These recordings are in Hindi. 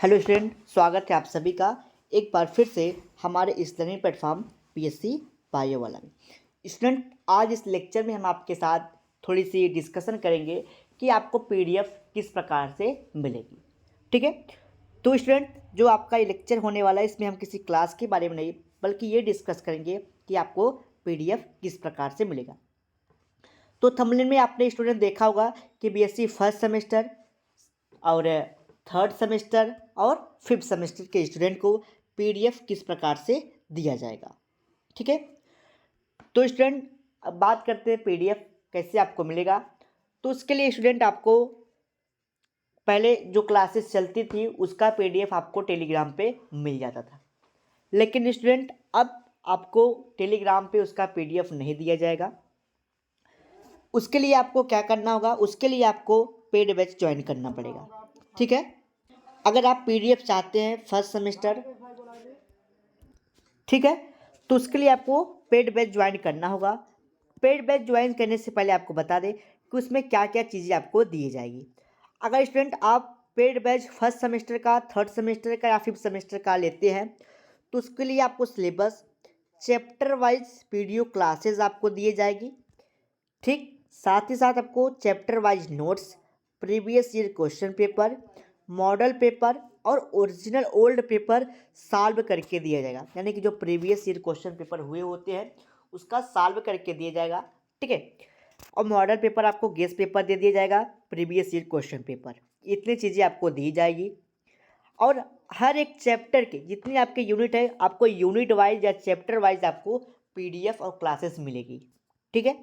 हेलो स्टूडेंट, स्वागत है आप सभी का एक बार फिर से हमारे इस लर्निंग प्लेटफॉर्म पीएससी बायो वाला में। स्टूडेंट, आज इस लेक्चर में हम आपके साथ थोड़ी सी डिस्कशन करेंगे कि आपको पीडीएफ किस प्रकार से मिलेगी। ठीक है, तो स्टूडेंट जो आपका ये लेक्चर होने वाला है इसमें हम किसी क्लास के बारे में नहीं बल्कि ये डिस्कस करेंगे कि आपको पीडीएफ किस प्रकार से मिलेगा। तो थंबनेल में आपने स्टूडेंट देखा होगा कि बीएससी फर्स्ट सेमेस्टर और थर्ड सेमेस्टर और फिफ्थ सेमेस्टर के स्टूडेंट को पीडीएफ किस प्रकार से दिया जाएगा। ठीक है, तो स्टूडेंट अब बात करते हैं पीडीएफ कैसे आपको मिलेगा। तो उसके लिए स्टूडेंट आपको पहले जो क्लासेस चलती थी उसका पीडीएफ आपको टेलीग्राम पे मिल जाता था, लेकिन स्टूडेंट अब आपको टेलीग्राम पे उसका पीडीएफ नहीं दिया जाएगा। उसके लिए आपको क्या करना होगा, उसके लिए आपको पेड बैच ज्वाइन करना पड़ेगा। ठीक है, अगर आप पीडीएफ चाहते हैं फर्स्ट सेमेस्टर, ठीक है, तो उसके लिए आपको पेड बैच ज्वाइन करना होगा। पेड बैच ज्वाइन करने से पहले आपको बता दें कि उसमें क्या क्या चीज़ें आपको दी जाएगी। अगर स्टूडेंट आप पेड बैच फर्स्ट सेमेस्टर का, थर्ड सेमेस्टर का या फिफ्थ सेमेस्टर का लेते हैं तो उसके लिए आपको syllabus, chapter wise video classes आपको दिए जाएगी। ठीक, साथ ही साथ आपको chapter wise notes, previous year question paper, model paper और ओरिजिनल ओल्ड पेपर सॉल्व करके दिया जाएगा। यानी कि जो प्रीवियस ईयर क्वेश्चन पेपर हुए होते हैं उसका सॉल्व करके दिया जाएगा। ठीक है, और मॉडल पेपर आपको गेस पेपर दे दिया जाएगा, प्रीवियस ईयर क्वेश्चन पेपर, इतनी चीज़ें आपको दी जाएगी। और हर एक चैप्टर के जितनी आपके यूनिट है आपको यूनिट वाइज या चैप्टर वाइज आपको पीडीएफ और क्लासेस मिलेगी। ठीक है,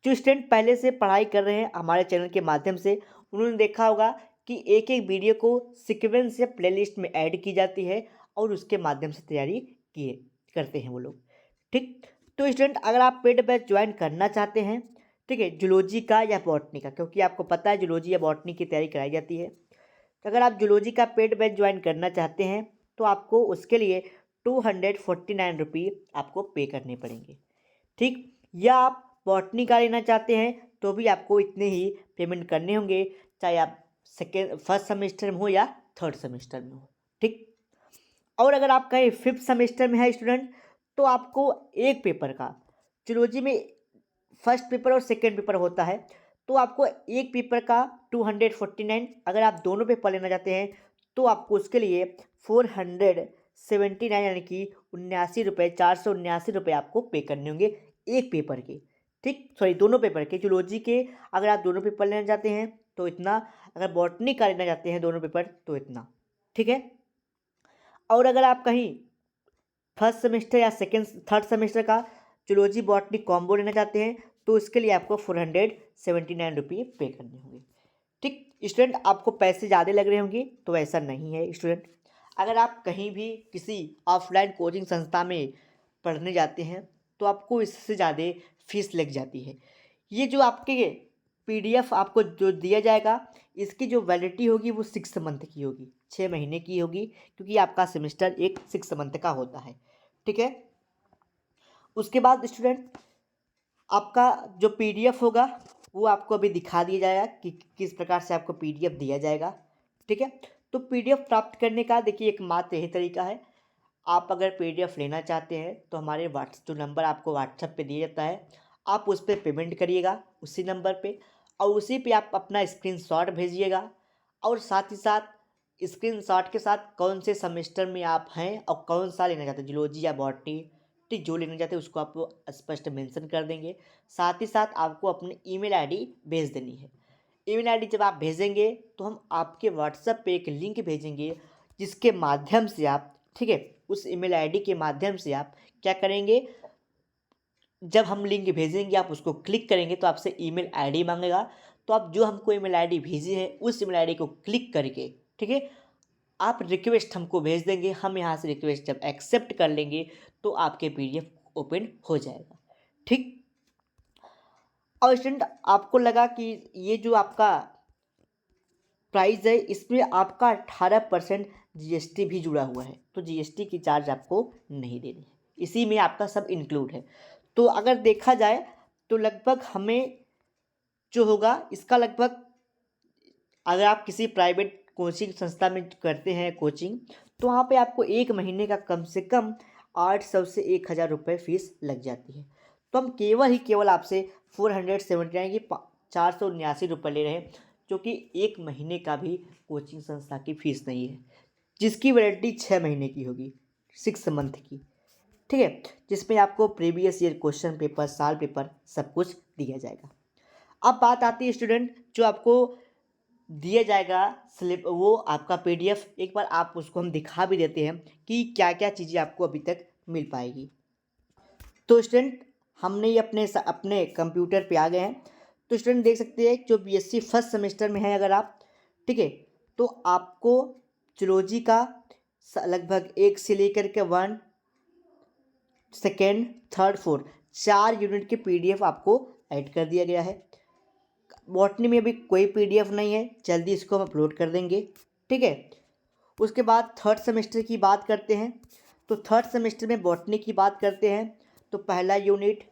जो स्टूडेंट पहले से पढ़ाई कर रहे हैं हमारे चैनल के माध्यम से उन्होंने देखा होगा कि एक एक वीडियो को सीक्वेंस से प्लेलिस्ट में ऐड की जाती है और उसके माध्यम से तैयारी किए करते हैं वो लोग। ठीक, तो स्टूडेंट अगर आप पेड बैच ज्वाइन करना चाहते हैं, ठीक है, जूलॉजी का या बॉटनी का, क्योंकि आपको पता है जूलॉजी या बॉटनी की तैयारी कराई जाती है, तो अगर आप जूलॉजी का पेड बैच ज्वाइन करना चाहते हैं तो आपको उसके लिए 249 रुपये आपको पे करने पड़ेंगे। ठीक, या आप बॉटनी का लेना चाहते हैं तो भी आपको इतने ही पेमेंट करने होंगे, चाहे आप सेकेंड फर्स्ट सेमेस्टर में हो या थर्ड सेमेस्टर में हो। ठीक, और अगर आप कहीं फिफ्थ सेमेस्टर में है स्टूडेंट तो आपको एक पेपर का, जूलॉजी में फर्स्ट पेपर और सेकेंड पेपर होता है, तो आपको एक पेपर का 249, अगर आप दोनों पेपर लेना चाहते हैं तो आपको उसके लिए 479 यानी कि 79 रुपये, 479 रुपये आपको पे करने होंगे एक पेपर के। ठीक, सॉरी दोनों पेपर के, जूलॉजी के अगर आप दोनों पेपर लेना चाहते हैं तो इतना, अगर बॉटनी का लेना चाहते हैं दोनों पेपर तो इतना। ठीक है, और अगर आप कहीं फर्स्ट सेमेस्टर या सेकेंड थर्ड सेमेस्टर का जूलॉजी बॉटनी कॉम्बो लेना चाहते हैं तो इसके लिए आपको 479 रुपये पे करने होंगे। ठीक, स्टूडेंट आपको पैसे ज़्यादा लग रहे होंगे तो ऐसा नहीं है स्टूडेंट। अगर आप कहीं भी किसी ऑफलाइन कोचिंग संस्था में पढ़ने जाते हैं तो आपको इससे ज़्यादा फीस लग जाती है। ये जो आपके पीडीएफ आपको जो दिया जाएगा इसकी जो वैलिडिटी होगी वो 6 मंथ की होगी, 6 महीने की होगी, क्योंकि आपका सेमेस्टर एक 6 मंथ का होता है। ठीक है, उसके बाद स्टूडेंट आपका जो पीडीएफ होगा वो आपको अभी दिखा दिया जाएगा कि किस प्रकार से आपको पीडीएफ दिया जाएगा। ठीक है, तो पीडीएफ प्राप्त करने का देखिए एकमात्र यही तरीका है। आप अगर पीडीएफ लेना चाहते हैं तो हमारे जो नंबर आपको व्हाट्सएप पे दिया जाता है आप उस पर पेमेंट करिएगा उसी नंबर पे, और उसी पे आप अपना स्क्रीनशॉट भेजिएगा, और साथ ही साथ स्क्रीनशॉट के साथ कौन से सेमेस्टर में आप हैं और कौन सा लेना चाहते हैं, जूलॉजी या बॉटनी। ठीक, जो लेना चाहते हैं उसको आप स्पष्ट मेंशन कर देंगे। साथ ही साथ आपको अपनी ईमेल आईडी भेज देनी है। ईमेल आईडी जब आप भेजेंगे तो हम आपके व्हाट्सएप पे एक लिंक भेजेंगे जिसके माध्यम से आप, ठीक है, उस ईमेल आईडी के माध्यम से आप क्या करेंगे, जब हम लिंक भेजेंगे आप उसको क्लिक करेंगे तो आपसे ईमेल आईडी मांगेगा, तो आप जो हमको ईमेल आईडी भेजी है उस ईमेल आईडी को क्लिक करके, ठीक है, आप रिक्वेस्ट हमको भेज देंगे। हम यहाँ से रिक्वेस्ट जब एक्सेप्ट कर लेंगे तो आपके पीडीएफ ओपन हो जाएगा। ठीक, और स्टूडेंट आपको लगा कि ये जो आपका प्राइस है इसमें आपका 18% जीएसटी भी जुड़ा हुआ है, तो जीएसटी की चार्ज आपको नहीं देनी है, इसी में आपका सब इंक्लूड है। तो अगर देखा जाए तो लगभग हमें जो होगा इसका लगभग, अगर आप किसी प्राइवेट कोचिंग संस्था में करते हैं कोचिंग, तो वहाँ पे आपको एक महीने का कम से कम 800 से 1000 रुपये फ़ीस लग जाती है। तो हम केवल आपसे 479 की 479 रुपये ले रहे हैं, जो कि एक महीने का भी कोचिंग संस्था की फ़ीस नहीं है, जिसकी वैलिडिटी 6 महीने की होगी, 6 मंथ की, ठीक है, जिसमें आपको प्रीवियस ईयर क्वेश्चन पेपर, साल पेपर सब कुछ दिया जाएगा। अब बात आती है स्टूडेंट, जो आपको दिया जाएगा स्लिप, वो आपका पीडीएफ, एक बार आप उसको हम दिखा भी देते हैं कि क्या क्या चीज़ें आपको अभी तक मिल पाएगी। तो स्टूडेंट हमने ये अपने कंप्यूटर पे आ गए हैं। तो स्टूडेंट देख सकते हैं जो बीएससी फर्स्ट सेमेस्टर में है अगर आप, ठीक है, तो आपको जूलॉजी का लगभग 1 से लेकर के 1, सेकेंड, थर्ड, फोर्थ 4 यूनिट के पीडीएफ आपको ऐड कर दिया गया है। बॉटनी में अभी कोई पीडीएफ नहीं है, जल्दी इसको हम अपलोड कर देंगे, ठीक है। उसके बाद थर्ड सेमेस्टर की बात करते हैं। तो थर्ड सेमेस्टर में बॉटनी की बात करते हैं तो पहला यूनिट,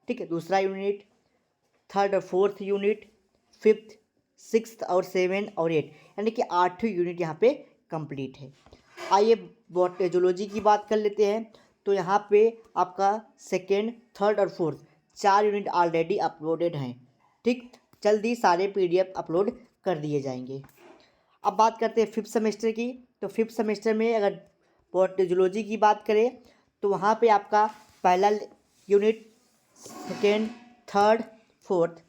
ठीक है, दूसरा यूनिट, थर्ड और फोर्थ यूनिट, फिफ्थ, सिक्स्थ और 7 और 8, यानी कि 8 यूनिट यहाँ पे कंप्लीट है। आइए जूलॉजी की बात कर लेते हैं। तो यहाँ पे आपका सेकेंड, थर्ड और फोर्थ 4 यूनिट ऑलरेडी अपलोडेड हैं, ठीक, जल्दी सारे पीडीएफ अपलोड कर दिए जाएंगे। अब बात करते हैं फिफ्थ सेमेस्टर की। तो फिफ्थ सेमेस्टर में अगर जूलॉजी की बात करें तो वहाँ पे आपका पहला unit, second, third, fourth,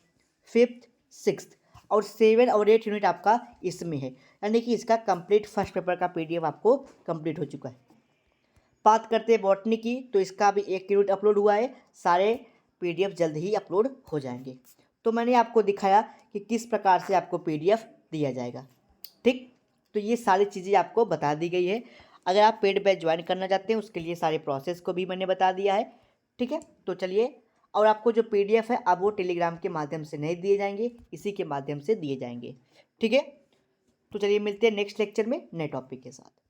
fifth, sixth और 7 और 8 यूनिट आपका इसमें है, यानी कि इसका कंप्लीट फर्स्ट पेपर का पीडीएफ आपको कंप्लीट हो चुका है। बात करते हैं बॉटनी की, तो इसका भी 1 यूनिट अपलोड हुआ है, सारे पीडीएफ जल्द ही अपलोड हो जाएंगे। तो मैंने आपको दिखाया कि किस प्रकार से आपको पीडीएफ दिया जाएगा, ठीक। तो ये सारी चीज़ें आपको बता दी गई है। अगर आप पेड बैच ज्वाइन करना चाहते हैं उसके लिए सारे प्रोसेस को भी मैंने बता दिया है, ठीक है। तो चलिए, और आपको जो पीडीएफ है अब वो टेलीग्राम के माध्यम से नहीं दिए जाएंगे, इसी के माध्यम से दिए जाएंगे, ठीक है। तो चलिए मिलते हैं नेक्स्ट लेक्चर में नए टॉपिक के साथ।